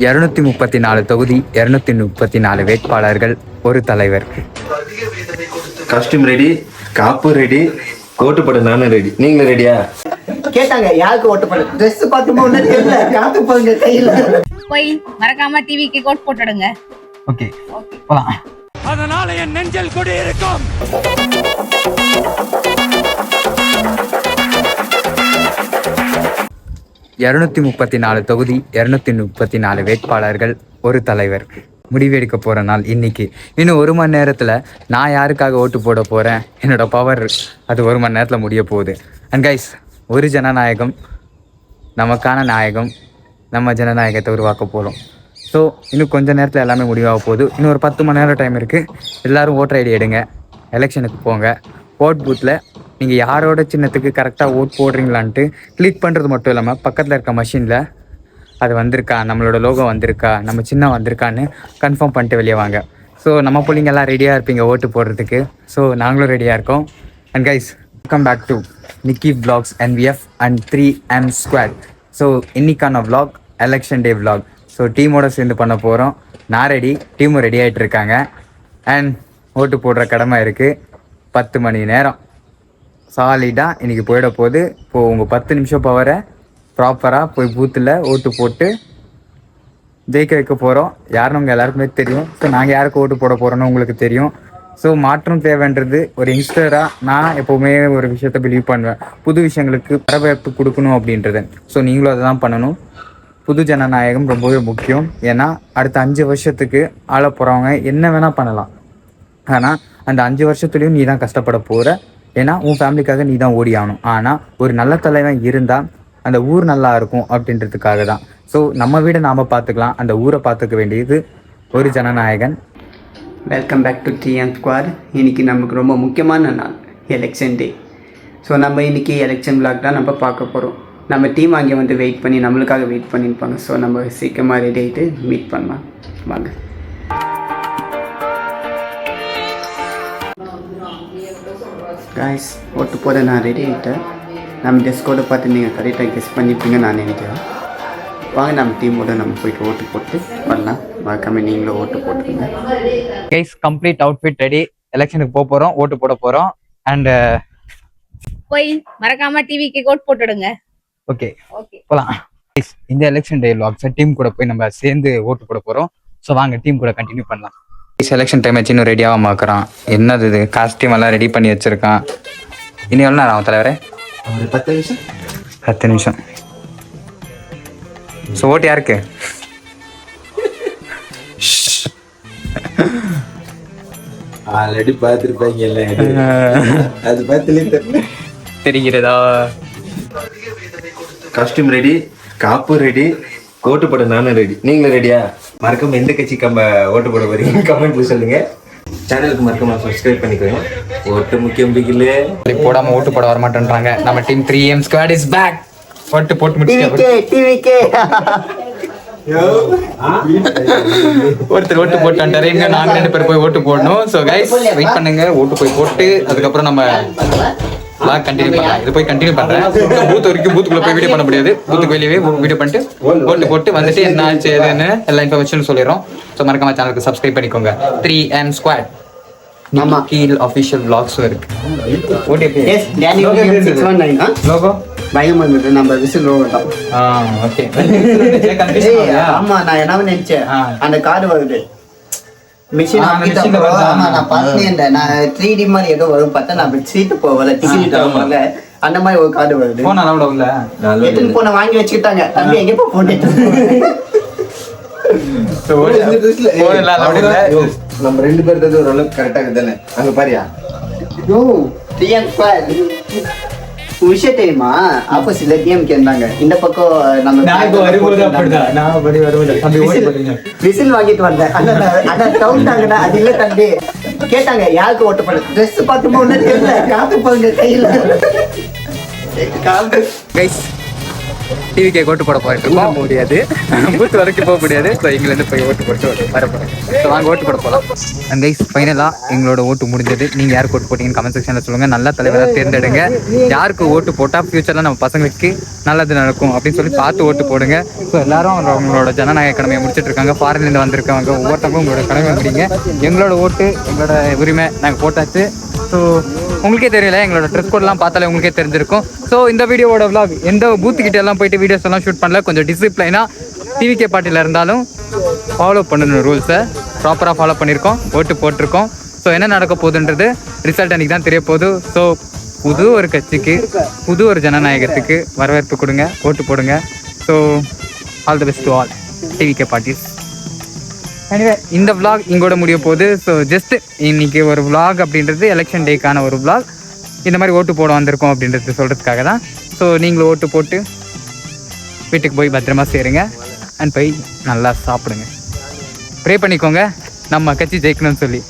234 தொகுதி 234 வேட்பாளர்கள் ஒரு தலைவர். காஸ்டியூம் ரெடி, காப்பு ரெடி, ஓட்டு போட நானும் ரெடி. நீங்களும் ரெடியா? கேட்டாங்க யாருக்கு ஓட்டு போட, ட்ரெஸ் பார்த்துமா ஒண்ணு தெரியல, காத்து போங்க கையில. போய் மறக்காம டிவிக்கு கோட் போட்டுடுங்க. ஓகே போலாம். அதனால என் நெஞ்சில் கொடி இருக்கும். தொகுதி 234 வேட்பாளர்கள் ஒரு தலைவர். முடிவெடுக்க போகிற நாள் இன்னைக்கு. இன்னும் 1 மணி நேரத்தில் நான் யாருக்காக ஓட்டு போட போகிறேன், என்னோட பவர் அது 1 மணி நேரத்தில் முடிய போகுது. அண்ட் கைஸ், ஒரு ஜனநாயகம், நமக்கான நாயகம், நம்ம ஜனநாயகத்தை உருவாக்க போகிறோம். ஸோ இன்னும் கொஞ்சம் நேரத்தில் எல்லாமே முடிவாக போகுது. இன்னும் ஒரு 10 மணி நேரம் டைம் இருக்குது. எல்லோரும் ஓட்டர் ஐடி எடுங்க, எலெக்ஷனுக்கு போங்க. ஓட் பூத்தில் நீங்கள் யாரோட சின்னத்துக்கு கரெக்டாக ஓட் போடுறீங்களான்ட்டு கிளிக் பண்ணுறது மட்டும் இல்லாமல் பக்கத்தில் இருக்க மஷினில் அது வந்திருக்கா, நம்மளோட லோகோ வந்திருக்கா, நம்ம சின்னம் வந்திருக்கான்னு கன்ஃபார்ம் பண்ணிட்டு வெளியே வாங்க. ஸோ நம்ம பிள்ளைங்க எல்லாம் ரெடியாக இருப்பீங்க ஓட்டு போடுறதுக்கு. ஸோ நாங்களும் ரெடியாக இருக்கோம். And guys, welcome back to Nikki vlogs NVF and 3M Squad. So இன்னைக்கான vlog election day vlog. So டீமோட சேர்ந்து பண்ண போகிறோம். நான் ரெடி, டீமும் ரெடி ஆகிட்டு இருக்காங்க. அண்ட் ஓட்டு போடுற கடமை இருக்குது. 10 மணி நேரம் சாலிடாக இன்றைக்கி போயிட போகுது. இப்போது உங்கள் 10 நிமிஷம் பவரை ப்ராப்பராக போய் பூத்தில் ஓட்டு போட்டு ஜெயிக்க வைக்க போகிறோம். யாருன்னு உங்கள் எல்லாருக்குமே தெரியும். ஸோ நாங்கள் யாருக்கு ஓட்டு போட போகிறோன்னு உங்களுக்கு தெரியும். ஸோ மாற்றம் தேவைன்றது ஒரு யங்ஸ்டராக நான் எப்போவுமே ஒரு விஷயத்த பிலீவ் பண்ணுவேன். புது விஷயங்களுக்கு வரவேற்பு கொடுக்கணும் அப்படின்றது. ஸோ நீங்களும் அதை தான் பண்ணணும். புது ஜனநாயகம் ரொம்பவே முக்கியம். ஏன்னா அடுத்த 5 வருஷத்துக்கு ஆள போகிறவங்க என்ன வேணால் பண்ணலாம். ஆனால் அந்த 5 வருஷத்துலேயும் நீ தான் கஷ்டப்பட போகிற. ஏன்னா உன் ஃபேமிலிக்காக நீ தான் ஓடி ஆகணும். ஆனால் ஒரு நல்ல தலைவன் இருந்தால் அந்த ஊர் நல்லா இருக்கும் அப்படின்றதுக்காக தான். ஸோ நம்ம வீடை நாம் பார்த்துக்கலாம், அந்த ஊரை பார்த்துக்க வேண்டியது ஒரு ஜனநாயகன். Welcome back to 3M Squad. இன்றைக்கி நமக்கு ரொம்ப முக்கியமான நாள், எலெக்ஷன் டே. ஸோ நம்ம இன்றைக்கி எலெக்ஷன் vlog தான் நம்ம பார்க்க போகிறோம். நம்ம டீம் அங்கே வந்து வெயிட் பண்ணி நம்மளுக்காக வெயிட் பண்ணியிருப்பாங்க. ஸோ நம்ம சீக்கிரமாக ரெடி ஆகிட்டு மீட் பண்ணலாம் வாங்க. காய்ஸ், ஓட்டு போட நான் ரெடி ஆகிட்டேன். நம்ம ட்ரெஸ் கோடை பார்த்து நீங்கள் கரெக்டாக கெஸ் பண்ணிப்பீங்கன்னு நான் நினைக்கிறேன். வாங்க நம்ம டீமோட நம்ம போயிட்டு ஓட்டு போட்டு வரலாம். மறக்காம நீங்களும் ஓட்டு போட்டுருங்க. கைஸ், கம்ப்ளீட் அவுட்ஃபிட் ரெடி, எலெக்ஷனுக்கு போக போகிறோம், ஓட்டு போட போகிறோம். அண்ட் போய் மறக்காம டிவிக்கு கோட் போட்டுடுங்க. ஓகே போகலாம். இந்த எலெக்ஷன் டே vlogs டீம் கூட போய் நம்ம சேர்ந்து ஓட்டு போட போகிறோம். ஸோ வாங்க டீம் கூட கண்டினியூ பண்ணலாம். எலெக்ஷன் டைம் வச்சு இன்னும் ரெடியாக பார்க்குறான். என்னது இது, காஸ்டியூம் எல்லாம் ரெடி பண்ணி வச்சுருக்கான். இனி எவ்வளோ நேரம் ஆகும் தலைவரே? 10 நிமிஷம். 10 நிமிஷம். ஸோ ஓட்டு யாருக்கு? ஆல்ரெடி பார்த்துருப்பாங்க, அது பார்த்து தெரிகிறதா? காஸ்டியூம் ரெடி, காப்பு ரெடி, ஓட்டு போட நானும் ரெடி. நீங்களும் ரெடியா? மறக்காம எந்த கட்சிக்கு நம்ம ஓட்டு போட போறீங்க கமெண்ட்ல சொல்லுங்க. சேனலுக்கு மறக்காம சப்ஸ்கிரைப் பண்ணிக்கோங்க. ஓட்டு முக்கியம் பிகில போடாம ஓட்டு போட வர மாட்டேன்றாங்க. நம்ம team 3M Squad is back. ஓட்டு போட்டு முடிச்சிட்டோம். ஒருத்தர் ஓட்டு போட்டாரு. இன்னும் நாங்க 2 பேர் போய் ஓட்டு போடணும். ஸோ கைஸ், வெயிட் பண்ணுங்க. ஓட்டு போய் போட்டு அதுக்கப்புறம் நம்ம vlog கண்டினியூ பண்ணலாம். இது போய் கண்டினியூ பண்றேன். பூத் வரைக்கும் பூத்துக்குள்ள போய் வீடியோ பண்ண முடியாது. பூத்துக்கு வெளியவே வீடியோ பண்ணிட்டு ஓட்டு போட்டு வந்துட்டு என்ன ஆச்சு ஏதுன்னு எல்லா இன்ஃபர்மேஷனும் சொல்லிடுறோம். ஸோ மறக்காம சேனலுக்கு சப்ஸ்கிரைப் பண்ணிக்கோங்க. 3M Squad கீழ் அஃபிஷியல் vlogsம் இருக்கு. ஓட்டு லோகோ பயமா இருந்தது, நம்ம விசில் லோகோ தான். ஓகே. ஆமா, நான் என்ன நினைச்சேன், அந்த கார்டு வருது மிஷின். ஆமா, நான் பார்த்தேன். நான் 3D மாதிரி ஏதோ வரும் பார்த்தா, நான் சீட்டு போகல, டிக்கெட் போகல, அந்த மாதிரி ஒரு கார்டு வருது. எத்தனை போன வாங்கி வச்சுக்கிட்டாங்க. தம்பி எங்க போட்டு நம்ம 2 பேர் ஓரளவுக்கு கரெக்டா இருக்குதானே? அங்க பாரியா? 3M Squad விஷயம் தெரியுமா? ஆப்போசிட்ல டிஎம்கே இருந்தாங்க, இந்த பக்கம் நம்ம விசில் வாங்கிட்டு வந்தேன். அது இல்ல தம்பி, கேட்டாங்க யாருக்கு ஓட்டு போட, ட்ரெஸ் பார்த்துமா ஒண்ணு தெரியல, காத்து போங்க கையில. டிவிக்கே ஓட்டு போட போயிட்டு போக முடியாது, பூத்து வரைக்கும் போக முடியாது. ஸோ எங்கேருந்து போய் ஓட்டு போட்டு வர போகிறோம். ஸோ வாங்க ஓட்டு போட போகலாம். அண்ட் கைஸ் ஃபைனலாக எங்களோட ஓட்டு முடிஞ்சது. நீங்கள் யாருக்கு ஓட்டு போட்டீங்கன்னு கமெண்ட் செக்ஷனில் சொல்லுங்கள். நல்ல தலைவராக தேர்ந்தெடுங்க. யாருக்கு ஓட்டு போட்டால் ஃப்யூச்சரில் நம்ம பசங்களுக்கு நல்லது நடக்கும் அப்படின்னு சொல்லி பார்த்து ஓட்டு போடுங்க. ஸோ எல்லாரும் அவங்களோட ஜனநாயக கடமையை முடிச்சுட்டு இருக்காங்க. ஃபாரின்லேருந்து வந்திருக்கவங்க ஒவ்வொருத்தவங்க உங்களோட கடமை முடிங்க. எங்களோட ஓட்டு எங்களோட உரிமை, நாங்கள் போட்டாச்சு. ஸோ உங்களுக்கே தெரியல, எங்களோட ட்ரெஸ் கோட்லாம் பார்த்தாலே உங்களுக்கே தெரிஞ்சிருக்கும். ஸோ இந்த வீடியோவோட விளாக் எந்த பூத்துக்கிட்ட எல்லாம் போயிட்டு வீடியோஸ் எல்லாம் ஷூட் பண்ணல. கொஞ்சம் டிசிப்ளைனாக டிவிகே பார்ட்டியில் இருந்தாலும் ஃபாலோ பண்ணணும் ரூல்ஸை. ப்ராப்பராக ஃபாலோ பண்ணியிருக்கோம், ஓட்டு போட்டிருக்கோம். ஸோ என்ன நடக்க போகுதுன்றது ரிசல்ட் அன்றைக்கி தான் தெரிய போகுது. ஸோ புது ஒரு கட்சிக்கு, புது ஒரு ஜனநாயகத்துக்கு வரவேற்பு கொடுங்க, ஓட்டு போடுங்க. So all the best to all TVK parties. Anyway இந்த விளாக் இங்கோட முடிய போகுது. ஸோ ஜஸ்ட் இன்னைக்கு ஒரு விளாக் அப்படின்றது எலெக்ஷன் டேக்கான ஒரு விளாக். இந்த மாதிரி ஓட்டு போட வந்திருக்கோம் அப்படின்றது சொல்கிறதுக்காக தான். ஸோ நீங்களும் ஓட்டு போட்டு வீட்டுக்கு போய் பத்திரமா சேருங்க. அண்ட் போய் நல்லா சாப்பிடுங்க. ப்ரே பண்ணிக்கோங்க நம்ம கட்சி ஜெயிக்கணும்னு சொல்லி.